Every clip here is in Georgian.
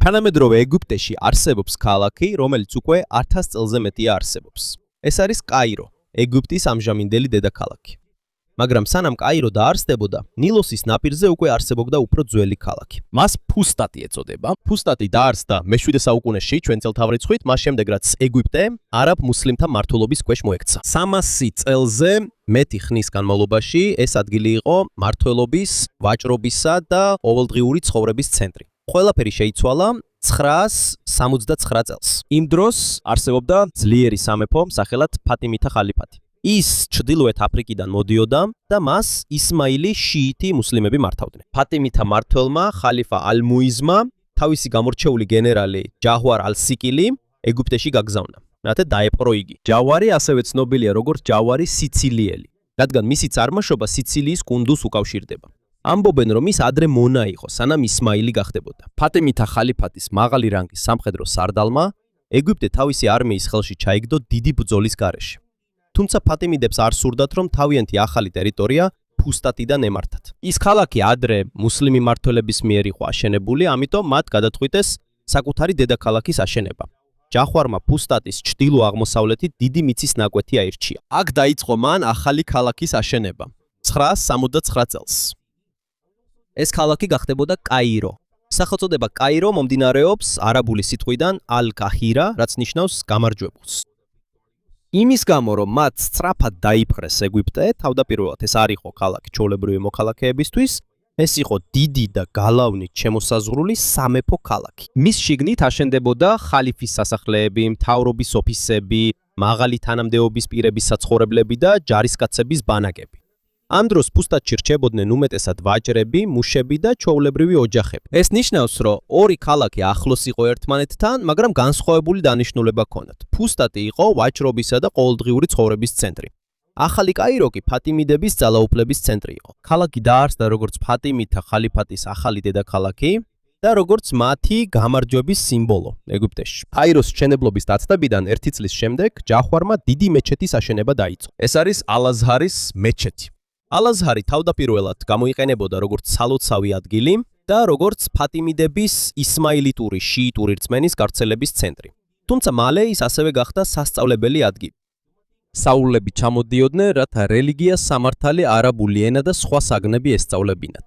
თანამედროვე ეგვიპტეში არსებობს ქალაქი, რომელიც უკვე 1000 წელზე მეტია არსებობს. ეს არის კაირო, ეგვიპტის ამჟამინდელი დედაქალაქი. მაგრამ სანამ კაირო დაარსდებოდა, ნილოსის ნაპირზე უკვე არსებობდა უფრო ძველი ქალაქი. მას ფუსტატი ეწოდება. ფუსტატი დაარსდა მე-7 საუკუნეში ჩვენ წელთაღრიცხვით, მას შემდეგ რაც ეგვიპტე არაბ მუსლიმთა მმართველობის ქვეშ მოექცა. 300 წელზე მეტი ხნის განმავლობაში ეს ადგილი იყო მმართველობის, ვაჭრობისა და ყოველდღიური ცხოვრების ცენტრი. ყველაფერი შეიცვალა 979 წელს. იმ დროს არსებობდა ძლიერი სამეფო სახელად ფატიმითა ხალიფათი. ის ჩრდილოეთ აფრიკიდან მოდიოდა და მას ისმაილი შიიტი მუსლიმები მართავდნენ. ფატიმითა მმართველმა ხალიფა ალ-მუიზმა თავისი გამორჩეული გენერალი ჯაჰვარ ალ-სიკილი ეგვიპტეში გაგზავნა, რათა დაეპყრო იგი. ჯავარი ასევე ცნობილია როგორც ჯავარი სიცილიელი, რადგან მისი წარმოშობა სიცილიის კუნძულს უკავშირდება. ამბობენ, რომ ის ადრე მონა იყო, სანამ ისმაილი გახდებოდა. ფატიმითა ხალიფათის მაღალი რანგის სამხედრო სარდალმა ეგვიპტე თავისი არმიის ხელში ჩაიგდო დიდი ბრძოლის გარეშე. თუმცა ფატიმიდებს არ სურდათ, რომ თავიანთი ახალი ტერიტორია ფუსტატიდან ემართათ. ის ქალაქი ადრე მუსლიმი მმართველების მიერ იყო აშენებული, ამიტომ მათ გადაწყვიტეს საკუთარი დედაქალაქის აშენება. ჯახვარმა ფუსტატის ჩრდილო-აღმოსავლეთით დიდი მიწის ნაკვეთი აირჩია. აქ დაიწყო მან ახალი ქალაქის აშენება 979 წელს. ეს ქალაქი გახდებოდა კაირო. სახელწოდება კაირო მომდინარეობს არაბული სიტყვიდან ალ-კაჰირა, რაც ნიშნავს გამარჯვებულს. იმის გამო, რომ მათ სწრაფად დაიპყრეს ეგვიპტე, თავდაპირველად ეს არ იყო ქალაქი ჩვეულებრივი მოქალაქეებისთვის, ეს იყო დიდი და გალავნით შემოსაზღვრული სამეფო ქალაქი. მის შიგნით აშენდებოდა ხალიფის სასახლეები, მთავრობის ოფისები, მაღალი თანამდებობის პირების საცხოვრებლები და ჯარისკაცების ბანაკები. ამ დროს ფუსტატში რჩებოდნენ უმეტესად ვაჭრები, მუშები და ჩვეულებრივი ოჯახები. ეს ნიშნავს, რომ ორი ქალაქი ახლოს იყო ერთმანეთთან, მაგრამ განსხვავებული დანიშნულება ჰქონდათ. ფუსტატი იყო ვაჭრობისა და ყოველდღიური ცხოვრების ცენტრი. ახალი კაირო კი ფატიმიდების ძალაუფლების ცენტრი იყო. ქალაქი დაარსდა როგორც ფატიმითა ხალიფათის ახალი დედაქალაქი და როგორც მათი გამარჯვების სიმბოლო ეგვიპტეში. კაიროს მშენებლობის დაცდაბიდან 1 წლის შემდეგ ჯახვარმა დიდი მეჩეთის აშენება დაიწყო. ეს არის ალ-აზჰარის მეჩეთი. ალ-აზჰარი თავდაპირველად გამოიყენებოდა როგორც სალოცავი ადგილი და როგორც ფატიმიდების ისმაილიტური შიიტური რწმენის გავრცელების ცენტრი. თუმცა მალე ის ასევე გახდა სასწავლებელი ადგილი. საულები ჩამოდიოდნენ, რათა რელიგიას სამართალი, არაბული ენა და სხვა საგნები ესწავლებინათ.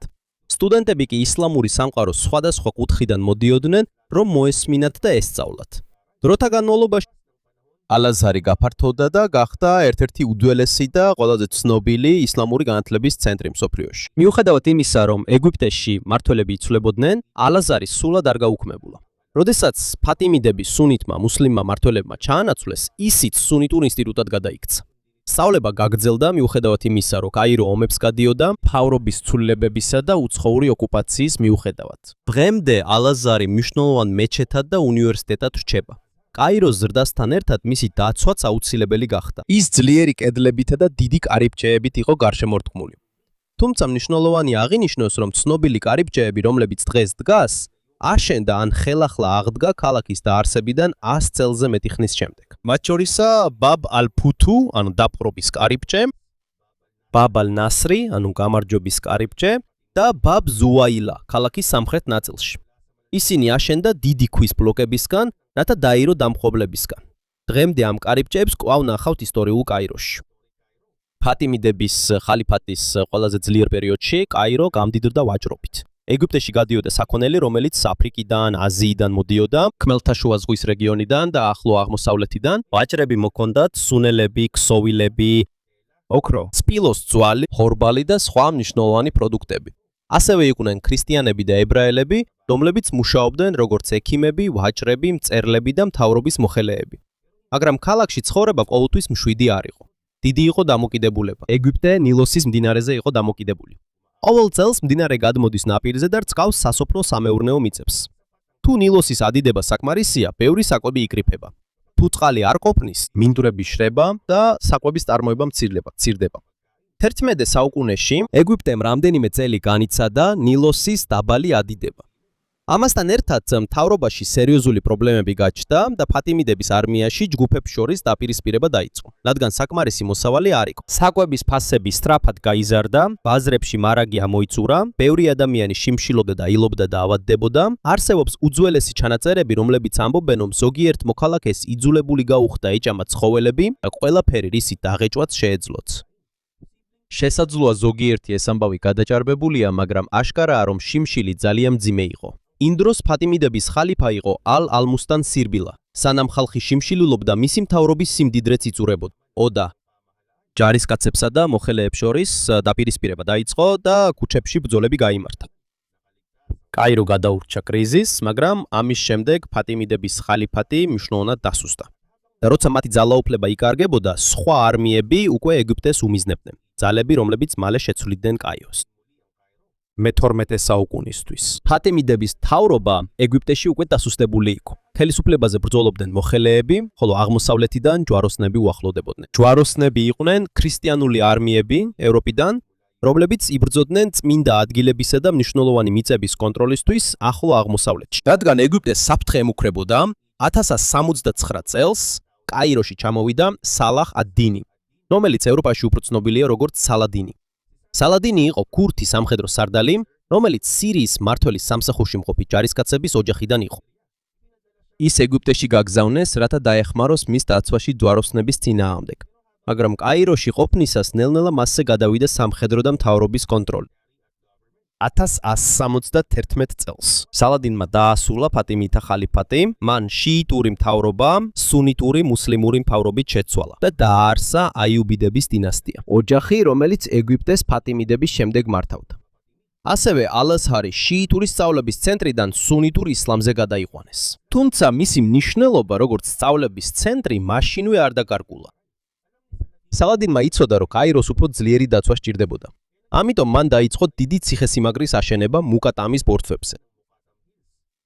სტუდენტები კი ისლამური სამყაროს სხვადასხვა კუთხიდან მოდიოდნენ, რომ მოესმინათ და ესწავლათ. დროთა განმავლობაში ალ-აზჰარი გაფართოვდა და გახდა ერთ-ერთი უძველესი და ყველაზე ცნობილი ისლამური განათლების ცენტრი მსოფლიოში. მიუხედავად იმისა, რომ ეგვიპტეში მმართველები იცვლებოდნენ, ალ-აზჰარი სულად არ გაუქმებულა. როდესაც ფატიმიდები სუნიტმა მუსლიმმა მმართველებმა ჩაანაცვლეს, ისიც სუნიტურ ინსტიტუტად გადაიქცა. სწავლება გაგრძელდა მიუხედავად იმისა, რომ კაირო ომებს გადიოდა მთავრობის ცვლილებებისა და უცხოური ოკუპაციის მიუხედავად. დღემდე ალ-აზჰარი მნიშვნელოვან მეჩეთად და უნივერსიტეტად რჩება. კაიროს ზრდასთან ერთად მისი დაცვაც აუცილებელი გახდა. ის ძლიერი კედლებითა და დიდი კარიბჭეებით იყო გარშემორტყმული. თუმცა მნიშვნელოვანი აღინიშნოს, რომ ცნობილი კარიბჭეები, რომლებიც დღეს დგას, აშენდა ან ხელახლა აღდგა ქალაქის დაარსებიდან 100 წელზე მეტი ხნის შემდეგ. მათ შორისაა ბაბ ალ-ფუთუ, ანუ დაპყრობის კარიბჭე, ბაბ ალ-ნასრი, ანუ გამარჯვების კარიბჭე და ბაბ ზუაილა, ქალაქის სამხრეთ ნაწილში. ისინი აშენდა დიდი ქვის ბლოკებისგან, რათა დაირო დამხობლებისგან. დღემდე ამ კარიბჭეებს კვლავ ნახავთ ისტორიულ კაიროში. ფატიმიდების ხალიფათის ყველაზე ძლიერ პერიოდში კაირო გამდიდრდა ვაჭრობით. ეგვიპტეში გადიოდა საქონელი, რომელიც აფრიკიდან, აზიიდან მოდიოდა, ხმელთაშუა ზღვის რეგიონიდან და ახლო აღმოსავლეთიდან. ვაჭრები მოქონდათ სუნელები, ქსოვილები, ოქრო, სპილოს ძვალი, ხორბალი და სხვა მნიშვნელოვანი პროდუქტები. ასევე იყვნენ ქრისტიანები და ებრაელები, რომლებიც მუშაობდნენ როგორც ექიმები, ვაჭრები, მწერლები და მთავრობის მოხელეები. მაგრამ ქალაქში ცხოვრება ყოველთვის მშვიდი არ იყო. დიდი იყო დამოკიდებულება. ეგვიპტე ნილოსის მდინარეზე იყო დამოკიდებული. ყოველ წელს მდინარე გადმოდის ნაპირზე და რწყავს სასოფლო-სამეურნეო მიწებს. თუ ნილოსის ადიდება საკმარისია, ბევრი საკვები იკრიფება. თუ წყალი არ ყოფნის, მინდვრები შრება და საკვების წარმოება მცირდება. 11 საუკუნეში ეგვიპტემ რამდენიმე წელი განიცადა ნილოსის დაბალი ადიდება. ამასთან ერთად მთავრობაში სერიოზული პრობლემები გაჩნდა და ფატიმიდების არმიაში ჯგუფებს შორის დაპირისპირება დაიწყო, რადგან საკმარისი მოსავალი არ იყო. საკვების ფასები სწრაფად გაიზარდა, ბაზრებში მარაგი ამოიწურა, ბევრი ადამიანი შიმშილობდა და ილობდა და ავადდებოდა. არსებობს უძველესი ჩანაწერები, რომლებიც ამბობენ, რომ ზოგიერთ მოქალაქეს იძულებული გაუხდა ეჭამა ცხოველები და ყველაფერი რისით დაღეჭვაც შეეძლოც. შესაძლოა ზოგიერთი ეს ამბავი გადაჭარბებულია, მაგრამ აშკარაა, რომ შიმშილი ძალიან მძიმე იყო. იმ დროს ფატიმიდების ხალიფა იყო ალ-ალმუსტან სირბილა. სანამ ხალხი შიმშილულობდა, მისი მთავრობის სიმდიდრეც იწურებოდა. ოდა ჯარისკაცებსა და მოხელეებს შორის დაპირისპირება დაიწყო და ქუჩებში ბრძოლები გაიმართა. კაირო გადაურჩა კრიზისს, მაგრამ ამის შემდეგ ფატიმიდების ხალიფატი მნიშვნელოვნად დასუსტა. და როცა მათი ძალაუფლება იკარგებოდა, სხვა არმიები უკვე ეგვიპტეს უმიზნებდნენ. ძალები, რომლებიც მალე შეცვლიდნენ კაიროს. მე-12 საუკუნისთვის. ფატიმიდების მთავრობა ეგვიპტეში უკვე დასუსტებული იყო. ხელისუფლებაზე ბრძოლობდნენ მოხელეები, ხოლო აღმოსავლეთიდან ჯვაროსნები უახლოვდებოდნენ. ჯვაროსნები იყვნენ ქრისტიანული არმიები ევროპიდან, რომლებიც იბრძოდნენ წმინდა ადგილებისა და მნიშვნელოვანი მიწების კონტროლისთვის ახლო აღმოსავლეთში. რადგან ეგვიპტეს საფრთხე ემუქრებოდა, 1069 წელს კაიროში ჩამოვიდა სალაჰ ად-დინი, რომელიც ევროპაში უფრო ცნობილია როგორც სალადინი. სალადინი იყო ქურთი სამხედრო სარდალი, რომელიც სირიის მმართველის სამსახურში მყოფი ჯარისკაცების ოჯახიდან იყო. ის ეგვიპტეში გაგზავნეს, რათა დაეხმაროს მის დაცვაში ჯვაროსნების წინააღმდეგ, მაგრამ კაიროში ყოფნისას ნელ-ნელა მასზე გადავიდა სამხედრო და მთავრობის კონტროლი. 1171 წელს სალადინმა დაასრულა ფატიმითა ხალიფატი, მან შიიტური მთავრობა სუნიტური მუსლიმური მთავრობით შეცვალა და დააარსა აიუბიდების დინასტია, ოჯახი, რომელიც ეგვიპტეს ფატიმიდების შემდეგ მართავდა. ასევე ალ-აზჰარი შიიტური სწავლების ცენტრიდან სუნიტურ ისლამზე გადაიყვანეს. თუმცა მისი მნიშვნელობა როგორც სწავლების ცენტრი მაშინვე არ დაკარგულა. სალადინმა იცოდა, რომ კაიროს უფრო ძლიერი დაცვა სჭირდებოდა. ამიტომ მან დაიწყო დიდი ციხესიმაგრის აშენება მუკატამის ბორცვებზე.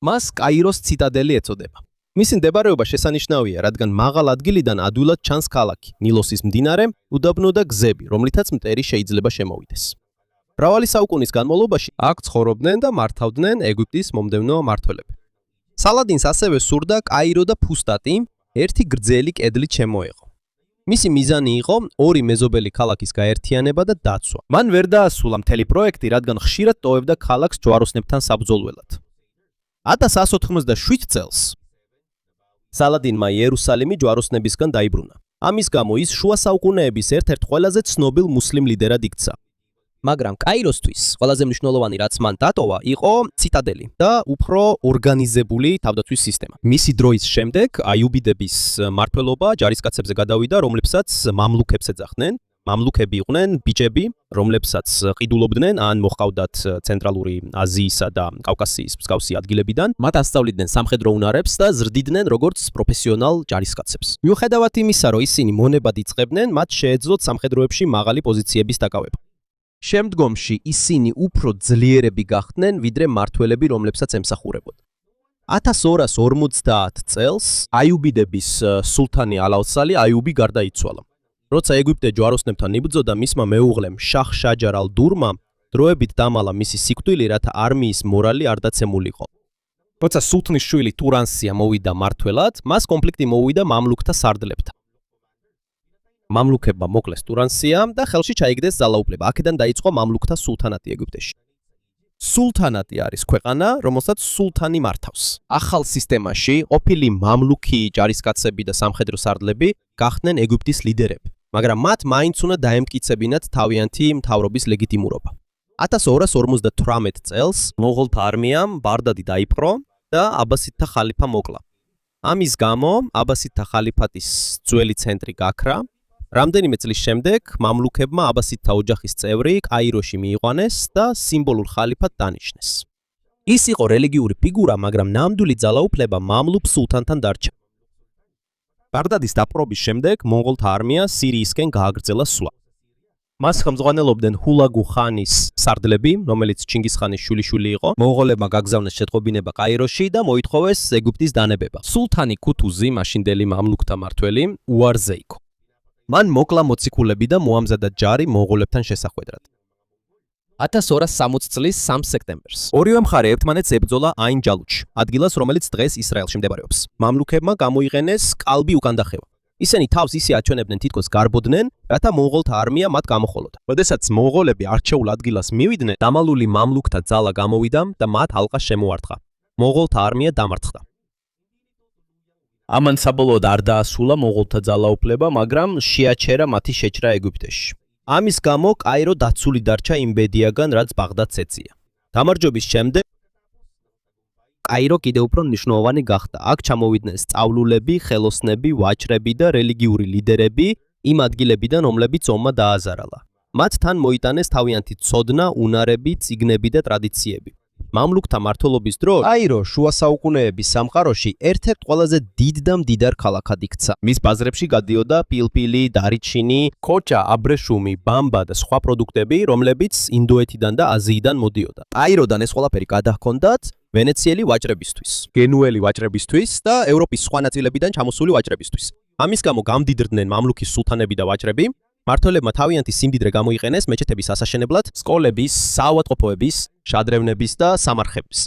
მას კაიროს ციტადელი ეწოდება. მისი მდებარეობა შესანიშნავია, რადგან მაღალ ადგილიდან ადვილად ჩანს ქალაქი, ნილოსის მდინარე, უდაბნო და გზები, რომლითაც მტერი შეიძლება შემოვიდეს. მრავალი საუკუნის განმავლობაში აქ ცხოვრობდნენ და მართავდნენ ეგვიპტის მომდევნო მმართველები. სალადინს ასევე სურდა კაირო და ფუსტატი ერთი გრძელი კედლით შემოეღო. მისი მიზანი იყო ორი მეზობელი ქალაქის გაერთიანება და დაცვა. მან ვერ დაასრულა მთელი პროექტი, რადგან ხშირად ტოვებდა ქალაქს ჯვაროსნებთან საბრძოლველად. 1187 წელს სალადინმა იერუსალიმი ჯვაროსნებისგან დაიბრუნა. ამის გამო ის შუა საუკუნეების ერთ-ერთ ყველაზე ცნობილ მუსლიმ ლიდერად იქცა. მაგრამ კაიროსთვის ყველაზე მნიშვნელოვანი, რაც მან დატოვა, იყო ციტადელი და უფრო ორგანიზებული თავდაცვის სისტემა. მისი დროის შემდეგ აიუბიდების მმართველობა ჯარისკაცებზე გადავიდა, რომლებსაც მამლუქებს ეძახდნენ. მამლუქები იყვნენ ბიჭები, რომლებსაც ყიდულობდნენ ან მოჰყავდათ ცენტრალური აზიისა და კავკასიის მსგავსი ადგილებიდან. მათ ასწავლიდნენ სამხედრო უნარებს და ზრდიდნენ როგორც პროფესიონალ ჯარისკაცებს. მიუხედავად იმისა, რომ ისინი მონებად იწყებდნენ, მათ შეეძლოთ სამხედროებში მაღალი პოზიციების დაკავება. შემდგომში ისინი უფრო ძლიერები გახდნენ, ვიდრე მმართველები, რომლებსაც ემსახურებოდა. 1250 წელს აიუბიდების სულთანი ალ-ავსალი აიუბი გარდაიცვალა. როცა ეგვიპტე ჯვაროსნებთან იბრძოდა, მისმა მეუღლემ შაჰ შაჯარ ალ-დურმა დროებით დამალა მისი სიკვდილი, რათა არმიის მორალი არ დაცემულიყო. როცა სულთნის შვილი ტურანსია მოვიდა მმართველად, მას კონფლიქტი მოუვიდა მამლუქთა სარდლებთან. მამლუქებმა მოკლეს ტურანსია და ხელში ჩაიგდეს ძალაუფლება. აქედან დაიწყო მამლუქთა სულთანატი ეგვიპტეში. სულთანატი არის ქვეყანა, რომელსაც სულთანი მართავს. ახალ სისტემაში ყოფილი მამლუქი ჯარისკაცები და სამხედრო სარდლები გახდნენ ეგვიპტის ლიდერები, მაგრამ მათ მაინც უნდა დაემტკიცებინათ თავიანთი მთავრობის ლეგიტიმურობა. 1258 წელს მონღოლთა არმიამ ბარდადი დაიპყრო და აბასიდთა ხალიფა მოკლა. ამის გამო აბასიდთა ხალიფატის ძველი ცენტრი გაქრა. რამდენიმე წლის შემდეგ მამლუქებმა აბასიდთა ოჯახის წევრი კაიროში მიიყვანეს და სიმბოლურ ხალიფად დანიშნეს. ის იყო რელიგიური ფიგურა, მაგრამ ნამდვილი ძალაუფლება მამლუქ სულთანთან დარჩა. ბარდადის დაპყრობის შემდეგ მონღოლთა არმია სირიისკენ გააგრძელა სვლა. მას ხელმძღვანელობდნენ ჰულაგუ ხანის სარდლები, რომელიც ჩინგისხანის შვილიშვილი იყო. მონღოლებმა გაგზავნეს შეტყობინება კაიროში და მოითხოვეს ეგვიპტის დანებება. სულთანი ქუთუზი, მაშინდელი მამლუქთა მმართველი, უარზე იყო. მან მოკლა მოციქულები და მოამზადა ჯარი მონღოლებთან შესახვედრად. 1260 წლის 3 სექტემბერს. ორივე მხარე ერთმანეთს ებრძოლა აინ-ჯალუთში, ადგილას, რომელიც დღეს ისრაელში მდებარეობს. მამლუქებმა გამოიყენეს კალბი უკანდახევა. ისინი თავს ისე აჩვენებდნენ, თითქოს გარბოდნენ, რათა მონღოლთა არმია მათ გამოხოლოდა. როდესაც მონღოლები არჩეულ ადგილას მივიდნენ, დამალული მამლუქთა ძალა გამოვიდა და მათ ალყა შემოარტყა. მონღოლთა არმია დამარცხდა. ამან საბოლოოდ არ დაასრულა მონღოლთა ძალაუფლება, მაგრამ შეაჩერა მათი შეჭრა ეგვიპტეში. ამის გამო კაირო დაცული დარჩა იმ ბედიაგან, რაც ბაღდადს ეწია. გამარჯვების შემდეგ კაირო კიდევ უფრო მნიშვნელოვანი გახდა. აქ ჩამოვიდნენ სწავლულები, ხელოსნები, ვაჭრები და რელიგიური ლიდერები იმ ადგილებიდან, რომლებიც ომმა დააზარალა. მათ თან მოიტანეს თავიანთი ცოდნა, უნარები, წიგნები და ტრადიციები. მამლუქთა მმართველობის დროს კაირო შუა საუკუნეების სამყაროში ერთ-ერთ ყველაზე დიდ და მდიდარ ქალაქად იქცა. მის ბაზრებში გადიოდა პილპილი, დარიჩინი, ქოჭა, აბრეშუმი, ბამბა და სხვა პროდუქტები, რომლებიც ინდოეთიდან და აზიიდან მოდიოდა. კაიროდან ეს ყველაფერი გადაჰქონდათ ვენეციელი ვაჭრებისთვის, გენუელი ვაჭრებისთვის და ევროპის სხვა ნაწილებიდან ჩამოსული ვაჭრებისთვის. ამის გამო გამდიდრდნენ მამლუქის სულთანები და ვაჭრები. მმართველებმა თავიანთი სიმდიდრე გამოიყენეს მეჩეთების ასაშენებლად, სკოლების, საავადმყოფოების, შადრევნების და სამარხების.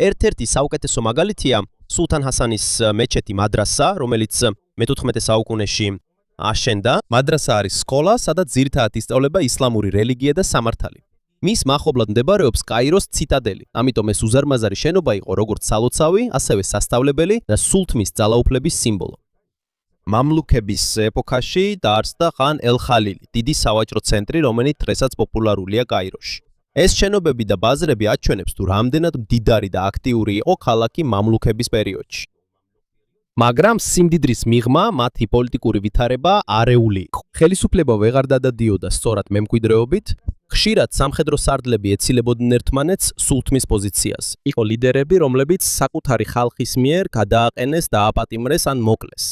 ერთ-ერთი საუკეთესო მაგალითია სულთან ჰასანის მეჩეთი მადრასა, რომელიც მე-14 საუკუნეში აშენდა. მადრასა არის სკოლა, სადაც ძირითადად ისწავლება ისლამური რელიგია და სამართალი. მის მახლობლად მდებარეობს კაიროს ციტადელი. ამიტომ ეს უზარმაზარი შენობა იყო როგორც სალოცავი, ასევე სასწავლებელი და სულთმის ძალაუფლების სიმბოლო. მამლუქების ეპოქაში დაარსდა ხან ელ-ხალილი, დიდი სავაჭრო ცენტრი, რომელიც დღესაც პოპულარულია კაიროში. ეს შენობები და ბაზრები აჩვენებს, თუ რამდენად მდიდარი და აქტიური იყო ქალაქი მამლუქების პერიოდში. მაგრამ სიმდიდრის მიღმა მათი პოლიტიკური ვითარება არეული იყო. ხელისუფლება ვეღარ დადადიოდა სწორად მემკვიდრეობით, ხშირად სამხედრო სარდლები ეცილებოდნენ ერთმანეთს სულთმის პოზიციას. იყო ლიდერები, რომლებიც საკუთარი ხალხის მიერ გადააყენეს, დააპატიმრეს ან მოკლეს.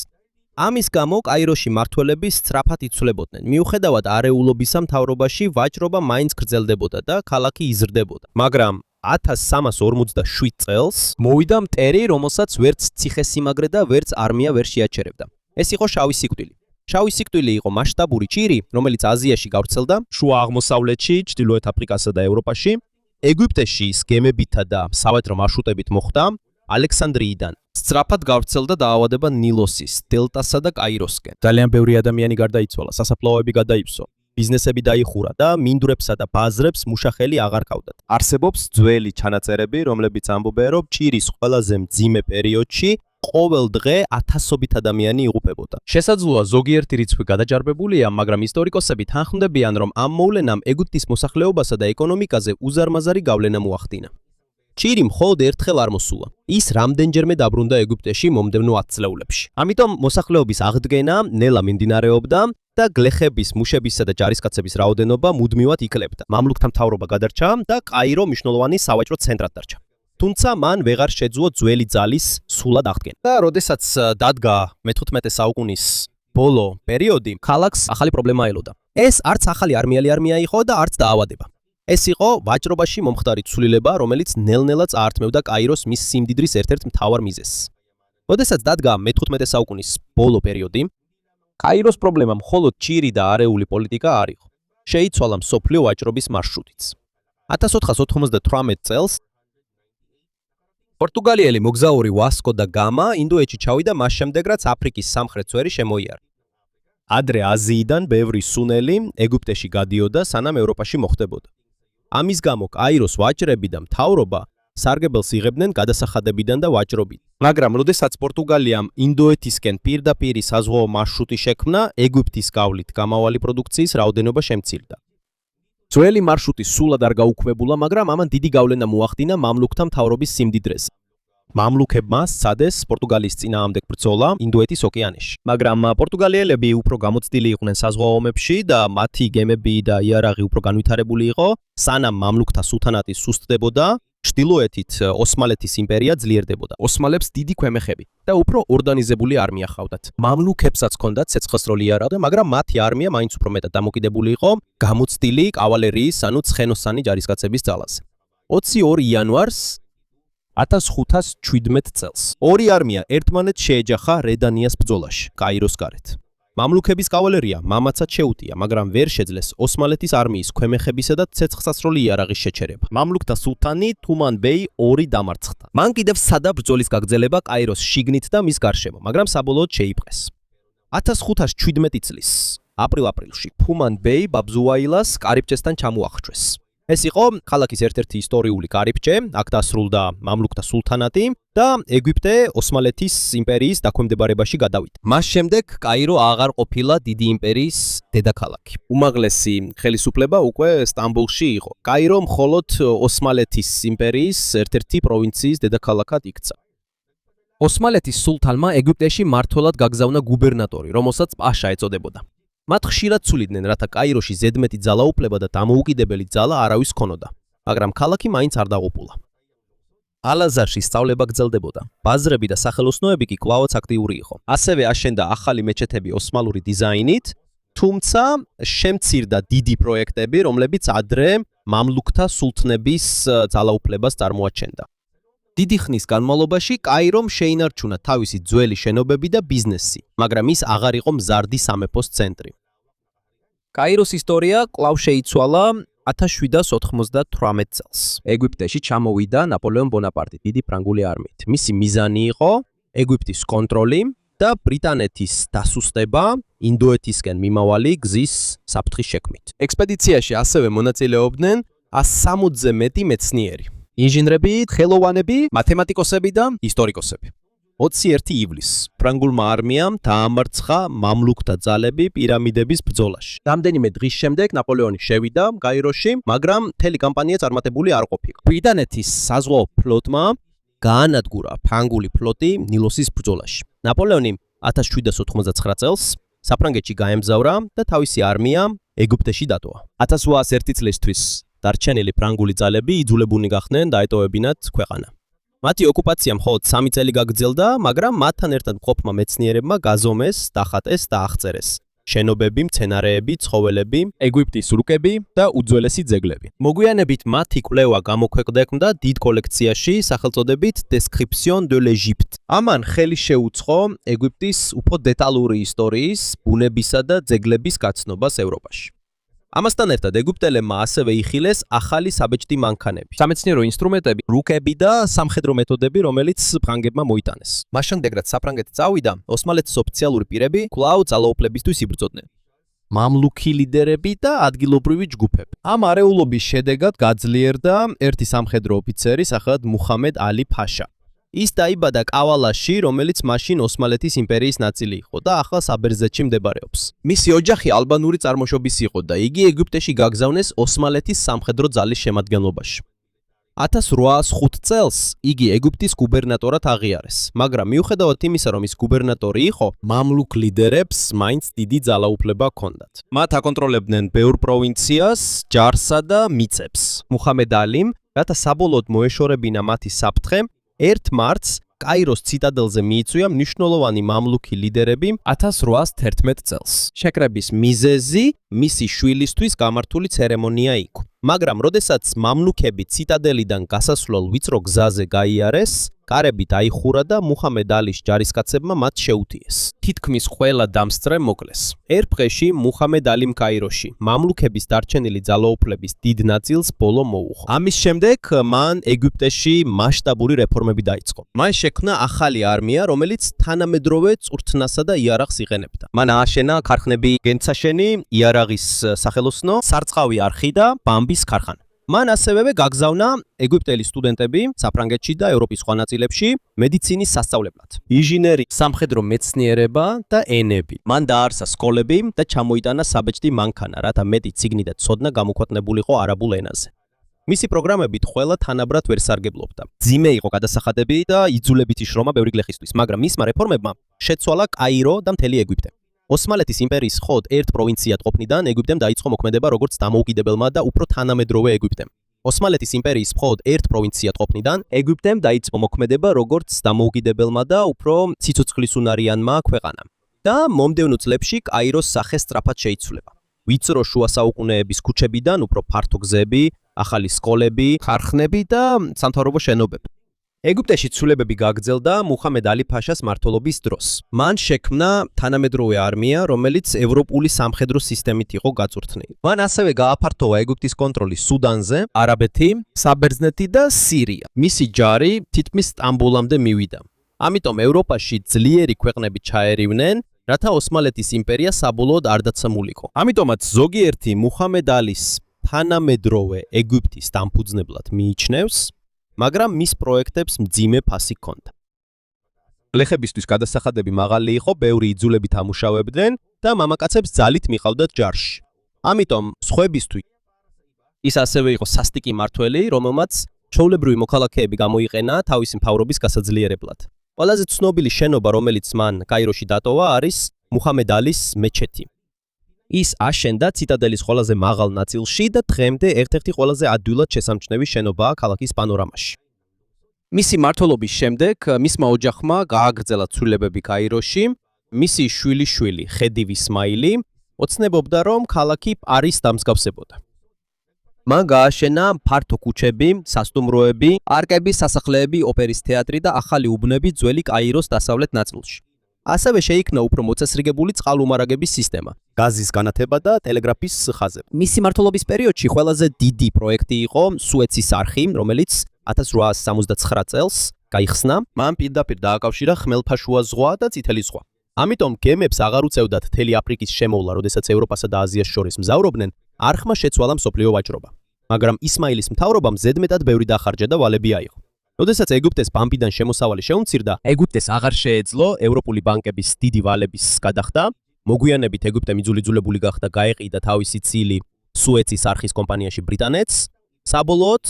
ამის გამო კაიროში მმართველები სწრაფად იცვლებოდნენ. მიუხედავად არეულობისა მთავრობაში ვაჭრობა მაინც გრძელდებოდა და ქალაქი იზრდებოდა. მაგრამ 1357 წელს მოვიდა მტერი, რომელსაც ვერც ციხესიმაგრე და ვერც არმია ვერ შეაჩერებდა. ეს იყო შავი სიკვდილი. შავი სიკვდილი იყო მასშტაბური ჭირი, რომელიც აზიაში გავრცელდა, შუა აღმოსავლეთში, ჩრდილოეთ აფრიკასა და ევროპაში. ეგვიპტეში ის გემებითა და სავაჭრო მარშრუტებით მოხდა. ალექსანდრიიდან სწრაფად გავრცელდა დაავადება ნილოსის, დელტასა და კაიროსკენ. ძალიან ბევრი ადამიანი გარდაიცვალა, სასაფლაოები გადაივსო, ბიზნესები დაიხურა და მინდვრებსა და ბაზრებს მუშახელი აღარ ჰყავდათ. არსებობს ძველი ჩანაწერები, რომლებიც ამბობენ, რომ ჭირის ყველაზე მძიმე პერიოდში ყოველ დღე 1000-ობით ადამიანი იღუპებოდა. შესაძლოა ზოგიერთი რიცხვი გადაჯარბებულია, მაგრამ ისტორიკოსები თანხმდებიან, რომ ამ მოვლენამ ეგვიპტის მოსახლეობასა და ეკონომიკაზე უზარმაზარი გავლენა მოახდინა. ჭირი მხოლოდ ერთხელ არ მოსულა. ის რამდენჯერმე დაბრუნდა ეგვიპტეში მომდევნო 10 წლეულებში. ამიტომ მოსახლეობის აღდგენა ნელა მიმდინარეობდა და გლეხების, მუშებისა და ჯარისკაცების რაოდენობა მუდმივად იქლებდა. მამლუქთა მთავრობა გადარჩა და კაირო მნიშვნელოვანი სავაჭრო ცენტრად დარჩა. თუმცა მან ვეღარ შეძლო ძველი ძალის სულად აღდგენა. და როდესაც დადგა მე-15 საუკუნის ბოლო პერიოდი, ქალაქს ახალი პრობლემა ელოდა. ეს არც ახალი არმიელი არმია იყო და არც დაავადება. ეს იყო ვაჭრობაში მომხდარი ცვლილება, რომელიც ნელ-ნელა წაართმევდა კაიროს მის სიმდიდრის ერთ-ერთ მთავარ მიზეზს. როდესაც დადგა მე-15 საუკუნის ბოლო პერიოდი, კაიროს პრობლემა მხოლოდ ჭირი და არეული პოლიტიკა არ იყო. შეიცვალა მსოფლიო ვაჭრობის მარშრუტიც. 1498 წელს პორტუგალიელი მოგზაური ვასკო და გამა ინდოეთში ჩავიდა მას შემდეგ, რაც აფრიკის სამხრეთ წვერი შემოიარა. ადრე აზიიდან ბევრი სუნელი ეგვიპტეში გადიოდა, სანამ ევროპაში მოხვდებოდა. ამის გამო კაიროს ვაჭრები და მთავრობა სარგებელს იღებდნენ გადასახადებიდან და ვაჭრობით. მაგრამ როდესაც პორტუგალიამ ინდოეთისკენ პირდაპირ საზღვაო მარშრუტი შექმნა, ეგვიპტის გავლით გამავალი პროდუქციის რაოდენობა შემცირდა. ძველი მარშრუტი სულად არ გაუქმებულა, მაგრამ ამან დიდი გავლენა მოახდინა მამლუქთა მთავრობის სიმდიდრეზე. მამლუქებმა სცადეს პორტუგალიის წინააღმდეგ ბრძოლა ინდოეთის ოკეანეში. მაგრამ პორტუგალიელები უფრო გამოცდილი იყვნენ საზღვაო ომებში და მათი გემები და იარაღი უფრო განვითარებული იყო, სანამ მამლუქთა სულთანატი სუსტდებოდა, ჩრდილოეთით ოსმალეთის იმპერია ძლიერდებოდა. ოსმალებს დიდი ქვემეხები და უფრო ორგანიზებული არმია ჰყავდათ. მამლუქებსაც ჰქონდათ ცეცხლსროლი იარაღი, მაგრამ მათი არმია მაინც უფრო მეტად დამოკიდებული იყო გამოცდილი კავალერიის, ანუ ცხენოსანი ჯარისკაცების ძალაზე. 22 იანვარს 1517 წელს ორი არმია ერთმანეთს შეეჯახა რედანიას ბრძოლაში, კაიროს გარეთ. მამლუქების კავალერია მამაცად შეუტია, მაგრამ ვერ შეძლეს ოსმალეთის არმიის ქვემეხებისა და ცეცხლსასროლი იარაღის შეჩერება. მამლუქთა სულთანი თუმან ბეი 2 დამარცხდა. მან კიდევ სცადა ბრძოლის გაგრძელება კაიროს შიგნით და მის გარშემო, მაგრამ საბოლოოდ შეიპყრეს. 1517 წლის აპრილში თუმან ბეი ბაბზუაილას კარიბჭესთან ჩამოახრჩვეს. ეს იყო ქალაქის ერთ-ერთი ისტორიული კარიბჭე, აქ დასრულდა მამლუქთა სულთანატი და ეგვიპტე ოსმალეთის იმპერიის დაქვემდებარებაში გადავიდა. მას შემდეგ კაირო აღარ ყოფილა დიდი იმპერიის დედაქალაქი. უმაღლესი ხელისუფლება უკვე სტამბოლში იყო. კაირო მხოლოდ ოსმალეთის იმპერიის ერთ-ერთი პროვინციის დედაქალაქად იქცა. ოსმალეთის სულთანმა ეგვიპტეში მმართველად გაგზავნა გუბერნატორი, რომელსაც პაშა ეწოდებოდა. მათ ხშირად ცულიდნენ, რათა კაიროში ზედმეტი ძალაუფლება და დამოუკიდებელი ძალა არავის ჰქონოდა, მაგრამ ქალაქი მაინც არ დაღუპულა. ალაზარში სწავლება გრძელდებოდა. ბაზრები და სახელოსნოები კი კვლავაც აქტიური იყო. ასევე აშენდა ახალი მეჩეთები ოსმალური დიზაინით, თუმცა შემცირდა დიდი პროექტები, რომლებიც ადრე მამლუქთა სულთნების ძალაუფლებას წარმოაჩენდა. დიდი ხნის განმავლობაში კაირომ შეინარჩუნა თავისი ძველი შენობები და ბიზნესი, მაგრამ ის აღარ იყო მზარდი სამეფოს ცენტრი. კაიროს ისტორია კვლავ შეიცვალა 1798 წელს. ეგვიპტეში ჩამოვიდა ნაპოლეონ ბონაპარტი დიდი ფრანგული არმიით. მისი მიზანი იყო ეგვიპტის კონტროლი და ბრიტანეთის დასუსტება ინდოეთისკენ მიმავალი გზის საფრთხის შექმნით. ექსპედიციაში ასევე მონაწილეობდნენ 160-ზე მეტი მეცნიერი. ინჟინრები, ხელოვანები, მათემატიკოსები და ისტორიკოსები. 21 ივლისს ფრანგულმა არმიამ დაამარცხა მამლუქთა ძალები პირამიდების ბრძოლაში. რამდენიმე დღის შემდეგ ნაპოლეონი შევიდა კაიროში, მაგრამ მთელი კამპანია წარმატებული არ ყოფილა. ბრიტანეთის საზღვაო ფლოტმა გაანადგურა ფრანგული ფლოტი ნილოსის ბრძოლაში. ნაპოლეონი 1789 წელს საფრანგეთში გაემგზავრა და თავისი არმია ეგვიპტეში დატოვა. 1801 წლისთვის დარჩენილი ფრანგული ძალები იძულებულნი გახდნენ დაეტოვებინათ ქვეყანა. მათი ოკუპაცია მხოლოდ 3 წელი გაგრძელდა, მაგრამ მათთან ერთად მყოფმა მეცნიერებმა გაზომეს, დახატეს და აღწერეს შენობები, მცენარეები, ცხოველები, ეგვიპტის რუკები და უძველესი ძეგლები. მოგვიანებით მათი კვლევა გამოქვეყნდა დიდ კოლექციაში სახელწოდებით Description de l'Égypte. ამან ხელი შეუწყო ეგვიპტის უფრო დეტალური ისტორიის, ბუნებისა და ძეგლების გაცნობას ევროპაში. ამასთან ერთად ეგვიპტელებმა ასევე იხილეს ახალი საბეჭდი მანქანები, სამეცნიერო ინსტრუმენტები, რუკები და სამხედრო მეთოდები, რომელიც ფრანგებმა მოიტანეს. მას შემდეგ, რაც საფრანგეთი წავიდა, ოსმალეთის ოფიციალური პირები კვლავ ძალაუფლებისთვის იბრძოდნენ. მამლუქი ლიდერები და ადგილობრივი ჯგუფები. ამ არეულობის შედეგად გაძლიერდა ერთი სამხედრო ოფიცერი სახელად მუჰამედ ალი ფაშა. ის დაიბადა კავალაში, რომელიც მაშინ ოსმალეთის იმპერიის ნაწილი იყო და ახლა საბერძნეთში მდებარეობს. მისი ოჯახი ალბანური წარმოშობის იყო და იგი ეგვიპტეში გაგზავნეს ოსმალეთის სამხედრო ძალის შემადგენლობაში. 1805 წელს იგი ეგვიპტის გუბერნატორად აღიარეს, მაგრამ მიუხედავად იმისა, რომ ის გუბერნატორი იყო, მამლუქ ლიდერებს მაინც დიდი ძალაუფლება ჰქონდათ. მათ აკონტროლებდნენ ბევრ პროვინციას, ჯარსა და მიწებს. მუჰამედ ალიმ, რათა საბოლოოდ მოეშორებინა მათი საფრთხე, 1 მარტს კაიროს ციტადელზე მიიწვია მნიშვნელოვანი მამლუქი ლიდერები 1811 წელს. შეკრების მიზეზი მისი შვილისთვის გამართული ცერემონია იყო. მაგრამ როდესაც მამლუქები ციტადელიდან გასასვლელ ვიწრო გზაზე გაიარეს, კარები დაიხურა და მუჰამედ ალის ჯარისკაცებმა მათ შეუტიეს. თითქმის ყველა დამსწრე მოკლეს. ერთ დღეში მუჰამედ ალიმ კაიროში მამლუქების დარჩენილი ძალაუფლების დიდ ნაწილს ბოლო მოუხო. ამის შემდეგ მან ეგვიპტეში მასშტაბური რეფორმები დაიწყო. მან შექმნა ახალი არმია, რომელიც თანამედროვე წვრთნასა და იარაღს იყენებდა. მან ააშენა ქარხნები გენცაშენი, იარაღის სახელოსნო, სარწყავი არხი და ბამბის ქარხანა. მან ასევე გაგზავნა ეგვიპტელი სტუდენტები საფრანგეთში და ევროპის სხვა ნაწილებში მედიცინის სასწავლებლად. ინჟინერი, სამხედრო მეცნიერება და ენები. მან დააარსა სკოლები და ჩამოიტანა საბეჭდი მანქანა, რათა მეტი ციგნი და ცოდნა გამოქვეყნებულიყო არაბულ ენაზე. მისი პროგრამებით ყველა თანაბრად ვერ სარგებლობდა. ძიმე იყო გადასახადები და იძულებითი შრომა ბევრი გლეხისთვის, მაგრამ მისმა რეფორმებმა შეცვალა კაირო და მთელი ეგვიპტე. ოსმალეთის იმპერიის მხოლოდ ერთ პროვინციად ყოფნიდან ეგვიპტემ დაიწყო მოქმედება როგორც დამოუკიდებელმა და უფრო თანამედროვე ეგვიპტემ. ოსმალეთის იმპერიის მხოლოდ ერთ პროვინციად ყოფნიდან ეგვიპტემ დაიწყო მოქმედება როგორც დამოუკიდებელმა და უფრო ციცოცხლისუნარიანმა ქვეყანამ. და მომდევნო წლებში კაიროს სახე სწრაფად შეიცვლება. ვიწრო შუა საუკუნეების ქუჩებიდან უფრო ფართო გზები, ახალი სკოლები, ქარხნები და სამთავრობო შენობები. ეგვიპტეში ცვლილებები გაგრძელდა მუჰამედ ალი ფაშას მმართველობის დროს. მან შექმნა თანამედროვე არმია, რომელიც ევროპული სამხედრო სისტემით იყო გაწვრთნილი. მან ასევე გააფართოვა ეგვიპტის კონტროლი სუდანზე, არაბეთი, საბერძნეთი და სირია. მისი ჯარი თითქმის სტამბოლამდე მივიდა. ამიტომ ევროპაში ძლიერი ქვეყნები ჩაერივნენ, რათა ოსმალეთის იმპერია საბოლოოდ არ დაცემულიყო. ამიტომაც ზოგიერთი მუჰამედ ალის თანამედროვე ეგვიპტის დამფუძნებლად მიიჩნევს, მაგრამ მის პროექტებს მძიმე ფასი ჰქონდა. გლეხებისთვის გადასახადები მაღალი იყო, ბევრი იძულებით ამუშავებდნენ და მამაკაცებს ძალით მიყავდათ ჯარში. ამიტომ სხვებისთვის ის ასევე იყო სასტიკი მმართველი, რომელმაც ჩვეულებრივი მოქალაქეები გამოიყენა თავისი მთავრობის გასაძლიერებლად. ყველაზე ცნობილი შენობა, რომელიც მან კაიროში დატოვა, არის მუჰამედ ალის მეჩეთი. ის აშენდა ციტადელის ყველაზე მაღალ ნაწილში და დღემდე ერთ-ერთი ყველაზე ადვილად შესამჩნევი შენობაა ქალაქის პანორამაში. მისი მმართველობის შემდეგ მისმა ოჯახმა გააგრძელა ცვლილებები კაიროში. მისი შვილიშვილი ხედივ ისმაილი ოცნებობდა, რომ ქალაქი პარის დამსგავსებოდა. მან გააშენა ფართო ქუჩები, სასტუმროები, პარკები, სასახლეები, ოპერის თეატრი და ახალი უბნები ძველი კაიროს დასავლეთ ნაწილში. ასევე შეიქმნა უფრო მოწესრიგებული წყალუმარაგების სისტემა, გაზის განათება და ტელეგრაფის ხაზები. მისი მმართველობის პერიოდში ყველაზე დიდი პროექტი იყო სუეცის არხი, რომელიც 1869 წელს გაიხსნა. მან პირდაპირ დააკავშირა ხმელთაშუა ზღვა და წითელი ზღვა. ამიტომ გემებს აღარ უწევდათ მთელი აფრიკის შემოვლა, როდესაც ევროპასა და აზიას შორის მზავრობდნენ, არხმა შეცვალა მსოფლიო ვაჭრობა. მაგრამ ისმაილის მთავრობამ ზედმეტად ბევრი დახარჯა და ვალები აიღო. როდესაც ეგვიპტეს ბამბიდან შემოსავალი შეუმცირდა, ეგვიპტეს აღარ შეეძლო ევროპული ბანკების დიდი ვალების გადახდა. მოგვიანებით ეგვიპტე მიძულებული გახდა გაეყიდა თავისი წილი სუეცის არხის კომპანიაში ბრიტანეთს. საბოლოოდ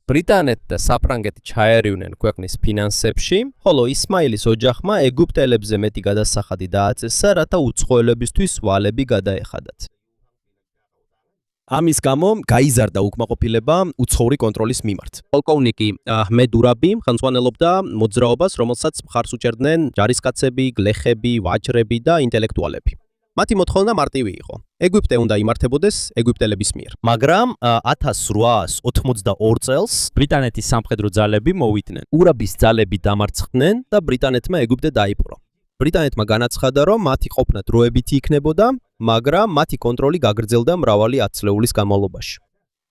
ბრიტანეთი და საფრანგეთი ჩაერივნენ ქვეყნის ფინანსებში, ხოლო ისმაილის ოჯახმა ეგვიპტელებზე მეტი გადასახადი დააწესა, რათა უცხოელებისთვის ვალები გადაეხადათ. ამის გამო გაიზარდა უკმაყოფილება უცხოური კონტროლის მიმართ. პოლკოვნიკი აჰმედ ურაბი ხელმძღვანელობდა მოძრაობას, რომელსაც მხარს უჭერდნენ ჯარისკაცები, გლეხები, ვაჭრები და ინტელექტუალები. მათი მოთხოვნა მარტივი იყო. ეგვიპტე უნდა იმართებოდეს ეგვიპტელების მიერ. მაგრამ 1882 წელს ბრიტანეთის სამხედრო ძალები მოვიდნენ. ურაბის ძალები დამარცხდნენ და ბრიტანეთმა ეგვიპტე დაიპყრო. ბრიტანეთმა განაცხადა, რომ მათი ყოფნა დროებითი იქნებოდა, მაგრამ მათი კონტროლი გაგრძელდა მრავალი ათწლეულის განმავლობაში.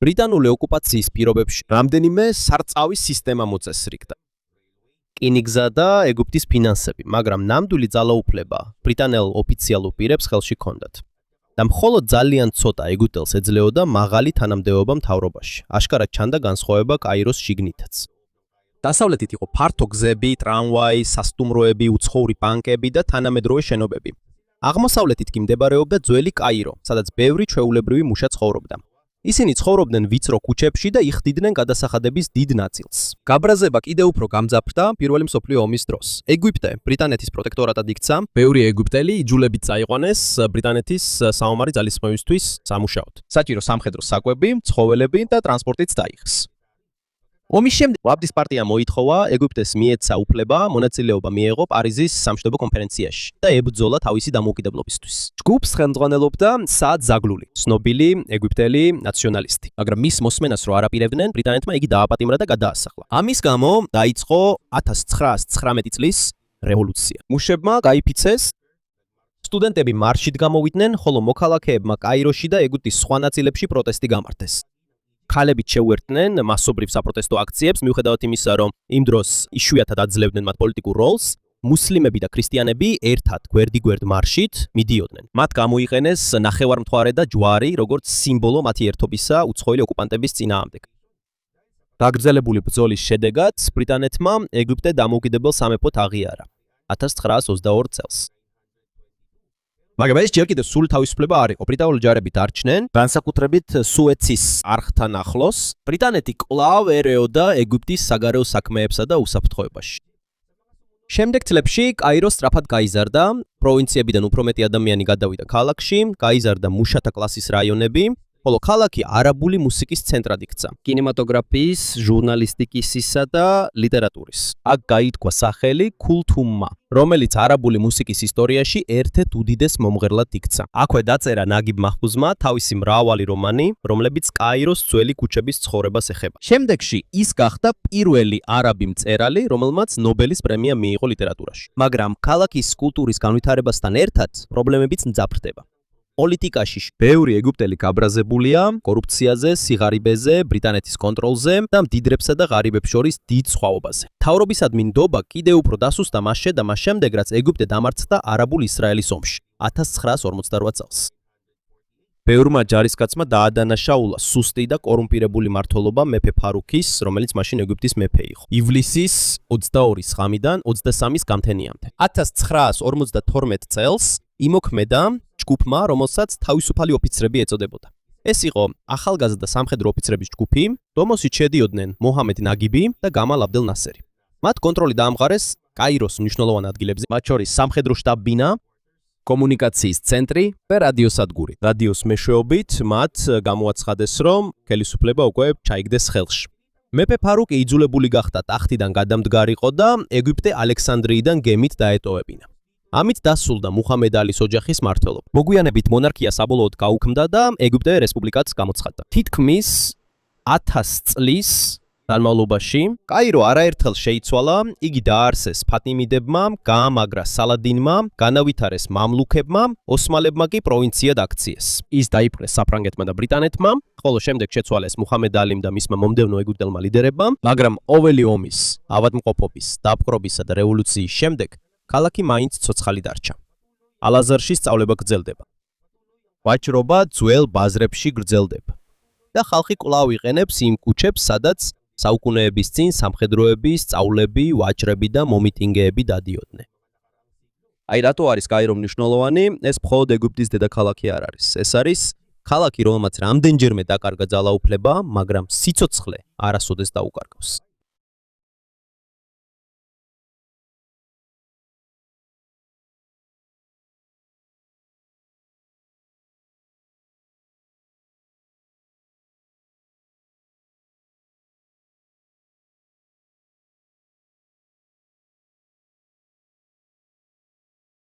ბრიტანული ოკუპაციის პირობებში რამდენიმე სარწავის სისტემა მოწესრიგდა. რკინიგზა და ეგვიპტის ფინანსები, მაგრამ ნამდვილი ძალაუფლება ბრიტანელ ოფიციალურ პირებს ხელში ჰქონდათ. და მხოლოდ ძალიან ცოტა ეგვიპტელს ეძლეოდა მაღალი თანამდებობა მთავრობაში. აშკარად ჩანდა განსხვავება კაიროს შიგნითაც. დასავლეთით იყო ფართო გზები, ტრამვაი, სასტუმროები, უცხოური ბანკები და თანამედროვე შენობები. აღმოსავლეთით კი მდებარეობდა ძველი კაირო, სადაც ბევრი ჩვეულებრივი მუშა ცხოვრობდა. ისინი ცხოვრობდნენ ვიწრო ქუჩებში და იხდიდნენ გადასახადების დიდ ნაწილს. გაბრაზება კიდევ უფრო გამძაფრდა პირველი მსოფლიო ომის დროს. ეგვიპტე ბრიტანეთის პროტექტორატად იქცა, ბევრი ეგვიპტელი იძულებით წაიყვანეს ბრიტანეთის საომარი ძალისხმევისთვის სამუშაოდ. საჭირო სამხედრო საკვები, ცხოველები და ტრანსპორტიც დაიხს. ომის შემდეგ ვაბდის პარტია მოითხოვა ეგვიპტეს მიეცა უფლება მონაწილეობა მიეღო პარიზის სამშვიდობო კონფერენციაში და ებრძოლა თავისი დამოუკიდებლობისთვის. ჯგუფს ხელმძღვანელობდა საად ზაგლული, ცნობილი ეგვიპტელი ნაციონალისტი, მაგრამ მის მოსმენას რო არაპირებდნენ, ბრიტანეთმა იგი დააპატიმრა და გადაასახლა. ამის გამო დაიწყო 1919 წლის რევოლუცია. მუშებმა გაიფიცეს, სტუდენტები მარშით გამოვიდნენ, ხოლო მოქალაქეებმა კაიროში და ეგვიპტის სხვა ნაწილებში პროტესტი გამართეს. ქალებიც შეუერთდნენ მასობრივ საპროტესტო აქციებს, მიუხედავად იმისა, რომ იმ დროს იშვიათად აძლევდნენ მათ პოლიტიკურ როლს, მუსლიმები და ქრისტიანები ერთად გვერდიგვერდ მარშით მიდიოდნენ. მათ გამოიყენეს ნახევარმთვარე და ჯვარი, როგორც სიმბოლო მათი ერთობისა უცხოელი ოკუპანტების წინააღმდეგ. გაგრძელებული ბრძოლის შედეგად ბრიტანეთმა ეგვიპტე დამოუკიდებელ სამეფოდ აღიარა 1922 წელს. მაგრამ ეს ჯერ კიდევ სულ თავისუფლება არ იყო. ბრიტანული ჯარები დარჩნენ, განსაკუთრებით სუეცის არხთან ახლოს. ბრიტანეთი კვლავ ერეოდა ეგვიპტის საგარეო საქმეებსა და უსაფრთხოებაში. შემდეგ წლებში კაირო სწრაფად გაიზარდა, პროვინციებიდან უფრო მეტი ადამიანი გადავიდა ქალაქში, გაიზარდა მუშათა კლასის რაიონები ხოლო ქალაქი არაბული მუსიკის ცენტრად იქცა. კინემატოგრაფიის, ჟურნალისტიკისა და ლიტერატურის. აქ გაითქვა სახელი ქულთუმმა, რომელიც არაბული მუსიკის ისტორიაში ერთ-ერთ უდიდეს მომღერლად იქცა. აქვე დაწერა ნაგიბ მაჰფუზმა თავისი მრავალი რომანი, რომლებიც კაიროს ძველი ქუჩების ცხოვრებას ეხება. შემდეგში ის გახდა პირველი არაბი მწერალი, რომელმაც ნობელის პრემია მიიღო ლიტერატურაში. მაგრამ ქალაქის კულტურის განვითარებასთან ერთად პრობლემებიც მძაფრდება. პოლიტიკაში ბევრი ეგვიპტელი გაბრაზებულია კორუფციაზე, სიღარიბეზე, ბრიტანეთის კონტროლზე და მდიდრებსა და ღარიბებს შორის დიდ სხვაობაზე. მთავრობისადმი ნდობა კიდევ უფრო დასუსტა მას შემდეგ, რაც ეგვიპტე დამარცხდა არაბულ-ისრაელის ომში 1948 წელს. ბევრმა ჯარისკაცმა დაადანაშაულა სუსტი და კორუმპირებული მმართველობა მეფე ფარუქის, რომელიც მაშინ ეგვიპტის მეფე იყო. ივლისის 22-ის ღამიდან 23-ის გამთენიამდე. 1952 წელს იმოქმედა ჯგუფმა, რომელსაც თავისუფალი ოფიცრები ეწოდებოდა. ეს იყო ახალგაზრდა სამხედრო ოფიცრების ჯგუფი, რომელშიც შედიოდნენ მოჰამედ ნაგიბი და გამალ აბდელ ნასერი. მათ კონტროლი დაამყარეს კაიროს მნიშვნელოვან ადგილებზე, მათ შორის სამხედრო შტაბ-ბინა, კომუნიკაციის ცენტრი და რადიოსადგური. რადიოს მეშვეობით მათ გამოაცხადეს, რომ ხელისუფლება უკვე ჩაიგდეს ხელში. მეფე ფარუკი იძულებული გახდა ტახტიდან გადამდგარიყო და ეგვიპტე ალექსანდრიიდან გემით დაეტოვებინა. ამით დასრულდა მუჰამედ ალის ოჯახის მმართველობა. მოგვიანებით მონარქია საბოლოოდ გაუქმდა და ეგვიპტე რესპუბლიკაც გამოცხადდა. თითქმის 1000 წლის განმავლობაში კაირო არაერთხელ შეიცვალა, იგი დააარსეს ფატიმიდებმა, გაამაგრა სალადინმა, განავითარეს მამლუქებმა, ოსმალებმა კი პროვინციად აქციეს. ის დაიპყრეს საფრანგეთმა და ბრიტანეთმა, ხოლო შემდეგ შეცვალეს მუჰამედ ალიმ და მისმა მომდევნო ეგვიპტელმა ლიდერებმა, მაგრამ ყოველი ომის, ავადმყოფობის, დაპყრობისა და რევოლუციის შემდეგ ქალაქი მაინც ცოცხალი დარჩა. ალაზარში სწავლება გრძელდება. ვაჭრობა ძველ ბაზრებში გრძელდება და ხალხი კვლავ იყენებს იმ ქუჩებს, სადაც საუკუნეების წინ სამხედროები, სწავლები, ვაჭრები და მომიტინგეები დადიოდნენ. აი რატო არის კაირო მნიშვნელოვანი? ეს მხოლოდ ეგვიპტის დედაქალაქი არ არის. ეს არის ქალაქი, რომელმაც რამდენჯერმე დაკარგა ძალაუფლება, მაგრამ სიცოცხლე არასოდეს დაუკარგავს.